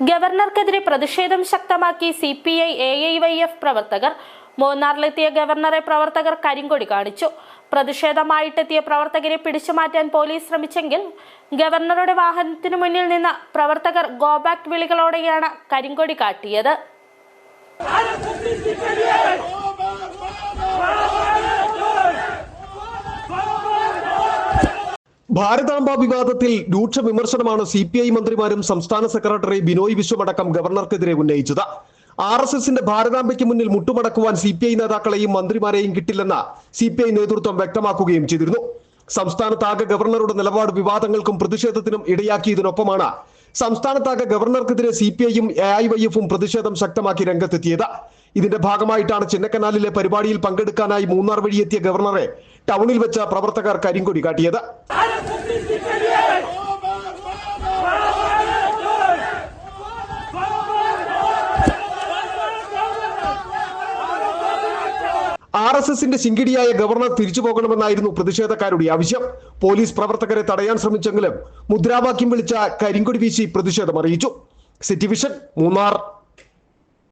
ഗവർണർക്കെതിരെ പ്രതിഷേധം ശക്തമാക്കി CPI AIYF പ്രവർത്തകർ. മൂന്നാറിലെത്തിയ ഗവർണറെ പ്രവർത്തകർ കരിങ്കൊടി കാണിച്ചു. പ്രതിഷേധമായിട്ടെത്തിയ പ്രവർത്തകരെ പിടിച്ചുമാറ്റാൻ പോലീസ് ശ്രമിച്ചെങ്കിൽ ഗവർണറുടെ വാഹനത്തിനു മുന്നിൽ നിന്ന പ്രവർത്തകർ ഗോബാക്ക് വിളികളോടെയാണ് കരിങ്കൊടി കാട്ടിയത്. ഭാരതാംബ വിവാദത്തിൽ രൂക്ഷ വിമർശനമാണ് CPI മന്ത്രിമാരും സംസ്ഥാന സെക്രട്ടറി ബിനോയ് വിശ്വമടക്കം ഗവർണർക്കെതിരെ ഉന്നയിച്ചത്. RSSന്റെ ഭാരതാംബയ്ക്ക് മുന്നിൽ മുട്ടുമടക്കുവാൻ CPI നേതാക്കളെയും മന്ത്രിമാരെയും കിട്ടില്ലെന്ന് CPI നേതൃത്വം വ്യക്തമാക്കുകയും ചെയ്തിരുന്നു. സംസ്ഥാനത്താകെ ഗവർണറുടെ നിലപാട് വിവാദങ്ങൾക്കും പ്രതിഷേധത്തിനും ഇടയാക്കിയതിനൊപ്പമാണ് സംസ്ഥാനത്താകെ ഗവർണർക്കെതിരെ CPIയും AIYFും പ്രതിഷേധം ശക്തമാക്കി രംഗത്തെത്തിയത്. ഇതിന്റെ ഭാഗമായിട്ടാണ് ചിന്നക്കനാലിലെ പരിപാടിയിൽ പങ്കെടുക്കാനായി മൂന്നാർ വഴിയെത്തിയ ഗവർണറെ ടൗണിൽ വെച്ച പ്രവർത്തകർ കരിങ്കൊടി കാട്ടിയത്. RSSന്റെ ശിങ്കിടിയായ ഗവർണർ തിരിച്ചു പോകണമെന്നായിരുന്നു പ്രതിഷേധക്കാരുടെ ആവശ്യം. പോലീസ് പ്രവർത്തകരെ തടയാൻ ശ്രമിച്ചെങ്കിലും മുദ്രാവാക്യം വിളിച്ച കരിങ്കൊടി വീശി പ്രതിഷേധം അറിയിച്ചു. City vision, Munnar.